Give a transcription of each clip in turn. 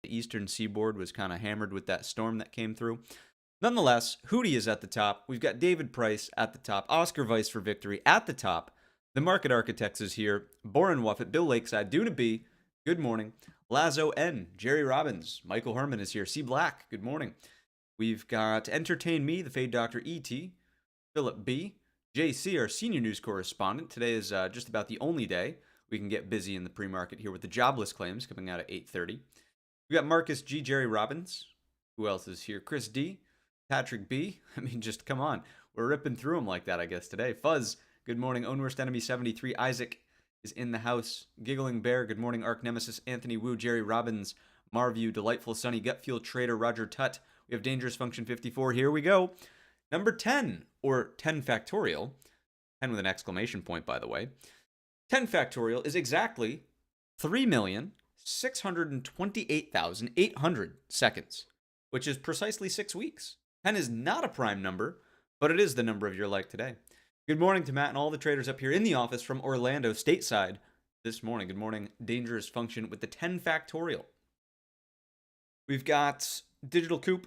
The eastern seaboard was kind of hammered with that storm that came through. Nonetheless, Hootie is at the top. We've got David Price at the top. Oscar Weiss for victory at the top. The Market Architects is here. Boren Wuffett, Bill Lakeside, Duna B, good morning. Lazo N, Jerry Robbins, Michael Herman is here. C Black, good morning. We've got Entertain Me, the Fade Doctor E.T., Philip B., JC, our senior news correspondent. Today is just about the only day we can get busy in the pre-market here with the jobless claims coming out at 8:30. We got Marcus G, Jerry Robbins. Who else is here? Chris D, Patrick B. I mean, just come on. We're ripping through them like that, I guess, today. Fuzz, good morning. Own Worst Enemy 73. Isaac is in the house. Giggling Bear, good morning. Arc Nemesis, Anthony Wu, Jerry Robbins, Marview, Delightful Sunny, Gutfield Trader, Roger Tutt. We have Dangerous Function 54. Here we go. Number 10, or 10 factorial. 10 with an exclamation point, by the way. 10 factorial is exactly 3,628,800 seconds, which is precisely 6 weeks. 10 is not a prime number, but it is the number of your life today. Good morning to Matt and all the traders up here in the office from Orlando stateside this morning. Good morning, Dangerous Function with the 10 factorial. We've got Digital Coop.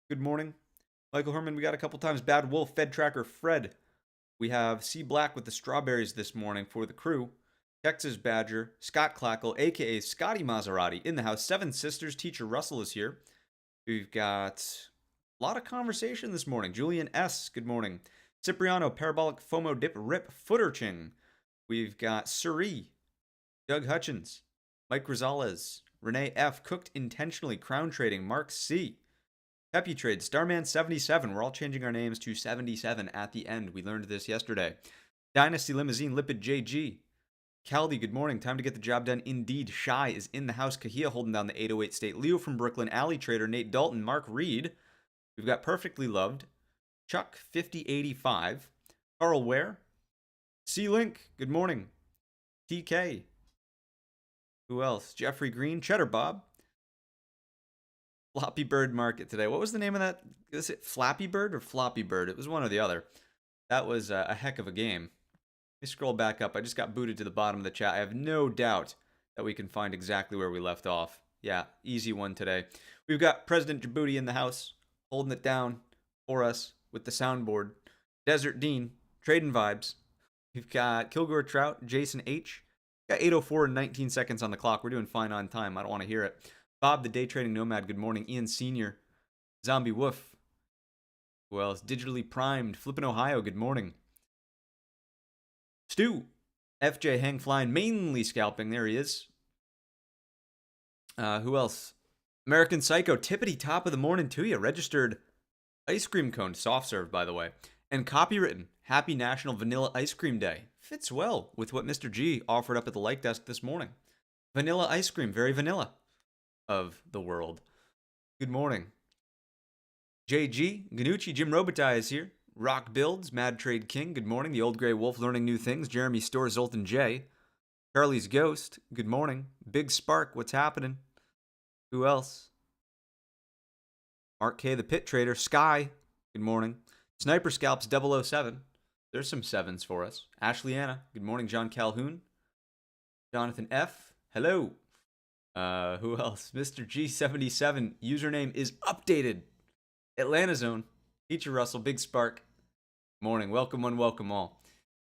Good morning. Michael Herman, we got a couple times. Bad Wolf, Fed Tracker, Fred. We have C Black with the strawberries this morning for the crew. Texas Badger, Scott Clackle, a.k.a. Scotty Maserati in the house. Seven Sisters, Teacher Russell is here. We've got a lot of conversation this morning. Julian S., good morning. Cipriano, Parabolic, FOMO, Dip, Rip, Footerching. We've got Suri, Doug Hutchins, Mike Rosales, Renee F., Cooked Intentionally, Crown Trading, Mark C., Peppy Trade, Starman 77. We're all changing our names to 77 at the end. We learned this yesterday. Dynasty Limousine, Lipid JG. Caldy, good morning. Time to get the job done. Indeed. Shy is in the house. Kahia holding down the 808 state. Leo from Brooklyn. Alley Trader. Nate Dalton. Mark Reed. We've got Perfectly Loved. Chuck 5085. Carl Ware. C-Link. Good morning. TK. Who else? Jeffrey Green. Cheddar Bob. Floppy Bird Market today. What was the name of that? Is it Flappy Bird or Floppy Bird? It was one or the other. That was a heck of a game. Let me scroll back up. I just got booted to the bottom of the chat. I have no doubt that we can find exactly where we left off. Yeah, easy one today. We've got President Djibouti in the house, holding it down for us with the soundboard. Desert Dean, Trading Vibes. We've got Kilgore Trout, Jason H. Got 8:04 and 19 seconds on the clock. We're doing fine on time. I don't want to hear it. Bob, the Day Trading Nomad, good morning. Ian Sr., Zombie Woof. Who else? Digitally Primed, Flippin' Ohio, good morning. Stu, FJ Hang Flying, mainly scalping. There he is. Who else? American Psycho, tippity top of the morning to you. Registered ice cream cone, soft serve, by the way. And copywritten, Happy National Vanilla Ice Cream Day. Fits well with what Mr. G offered up at the like desk this morning. Vanilla ice cream, very vanilla of the world. Good morning. JG, Ganucci, Jim Robitaille is here. Rock Builds, Mad Trade King, good morning. The Old Grey Wolf learning new things. Jeremy Store, Zoltan J. Charlie's Ghost, good morning. Big Spark, what's happening? Who else? Mark K, the Pit Trader. Sky, good morning. Sniper Scalps 007. There's some sevens for us. Ashley Anna, good morning. John Calhoun. Jonathan F, hello. Who else? Mr. G77, username is updated. Atlanta Zone, Teacher Russell, Big Spark. Morning, welcome one, welcome all.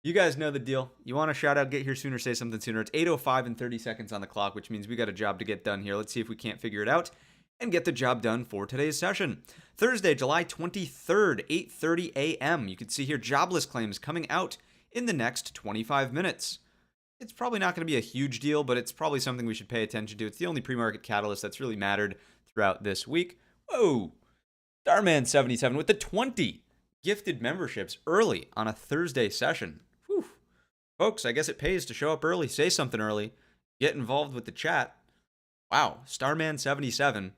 You guys know the deal. You want a shout out, get here sooner, say something sooner. It's 8:05 and 30 seconds on the clock, which means we got a job to get done here. Let's see if we can't figure it out and get the job done for today's session. Thursday, July 23rd, 8:30 a.m. You can see here jobless claims coming out in the next 25 minutes. It's probably not going to be a huge deal, but it's probably something we should pay attention to. It's the only pre-market catalyst that's really mattered throughout this week. Whoa! Starman77 with the 20 gifted memberships early on a Thursday session. Whew. Folks, I guess it pays to show up early, say something early, get involved with the chat. Wow, Starman77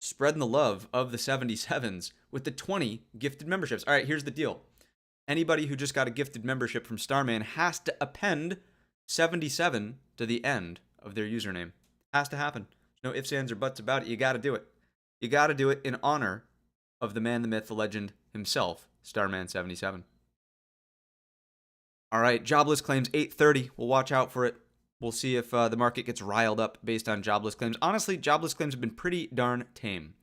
spreading the love of the 77s with the 20 gifted memberships. All right, here's the deal. Anybody who just got a gifted membership from Starman has to append 77 to the end of their username. Has to happen. No ifs, ands, or buts about it. You got to do it. You got to do it in honor of the man, the myth, the legend himself, Starman77. All right, jobless claims 8:30. We'll watch out for it. We'll see if the market gets riled up based on jobless claims. Honestly, jobless claims have been pretty darn tame.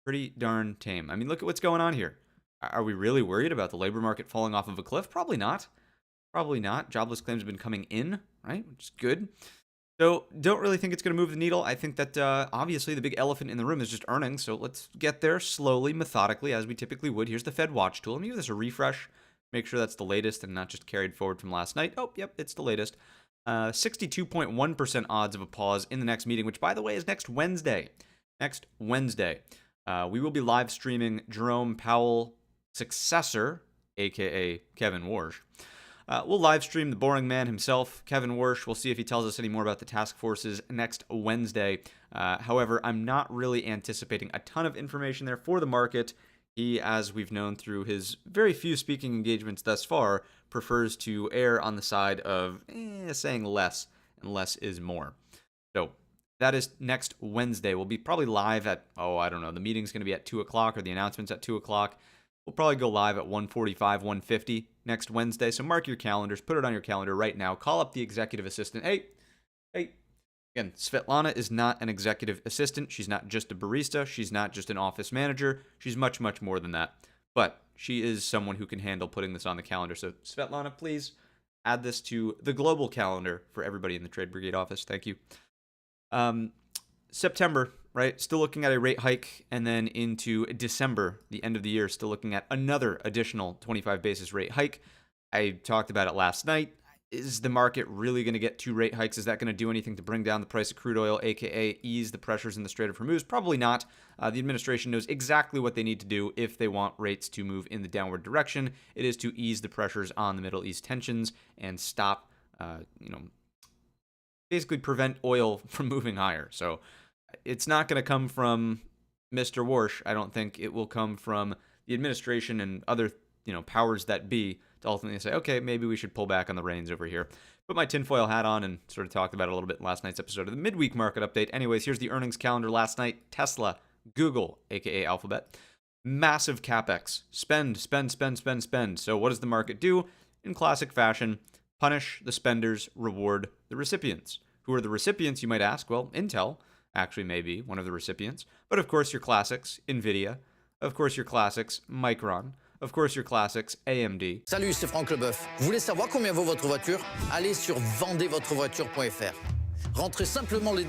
Pretty darn tame. I mean, look at what's going on here. Are we really worried about the labor market falling off of a cliff? Probably not. Probably not. Jobless claims have been coming in, right? Which is good. So don't really think it's going to move the needle. I think that obviously the big elephant in the room is just earnings. So let's get there slowly, methodically, as we typically would. Here's the Fed Watch tool. Let me give this a refresh. Make sure that's the latest and not just carried forward from last night. Oh, yep, it's the latest. 62.1% odds of a pause in the next meeting, which, by the way, is next Wednesday. Next Wednesday. We will be live streaming Jerome Powell's successor, a.k.a. Kevin Warsh. We'll live stream the boring man himself, Kevin Warsh. We'll see if he tells us any more about the task forces next Wednesday. However, I'm not really anticipating a ton of information there for the market. He, as we've known through his very few speaking engagements thus far, prefers to err on the side of saying less, and less is more. So that is next Wednesday. We'll be probably live at, I don't know, the meeting's going to be at 2 o'clock or the announcement's at 2 o'clock. We'll probably go live at 1:45, 1:50 next Wednesday. So mark your calendars, put it on your calendar right now. Call up the executive assistant. Hey. Again, Svetlana is not an executive assistant. She's not just a barista. She's not just an office manager. She's much, much more than that. But she is someone who can handle putting this on the calendar. So Svetlana, please add this to the global calendar for everybody in the Trade Brigade office. Thank you. September, right? Still looking at a rate hike, and then into December, the end of the year, still looking at another additional 25 basis rate hike. I talked about it last night. Is the market really going to get 2 rate hikes? Is that going to do anything to bring down the price of crude oil, aka ease the pressures in the Strait of Hormuz? Probably not. The administration knows exactly what they need to do if they want rates to move in the downward direction. It is to ease the pressures on the Middle East tensions and stop, basically prevent oil from moving higher. So it's not going to come from Mr. Warsh. I don't think it will come from the administration and other, powers that be to ultimately say, okay, maybe we should pull back on the reins over here. Put my tinfoil hat on and sort of talked about it a little bit in last night's episode of the midweek market update. Anyways, here's the earnings calendar last night. Tesla, Google, aka Alphabet, massive capex, spend. So what does the market do? In classic fashion, punish the spenders, reward the recipients. Who are the recipients, you might ask? Well, Intel actually may be one of the recipients. But of course, your classics, NVIDIA. Of course, your classics, Micron. Of course, your classics, AMD. Salut, c'est Franck Leboeuf. Vous voulez savoir combien vaut votre voiture? Allez sur vendezvotrevoiture.fr. Rentrez simplement les détails.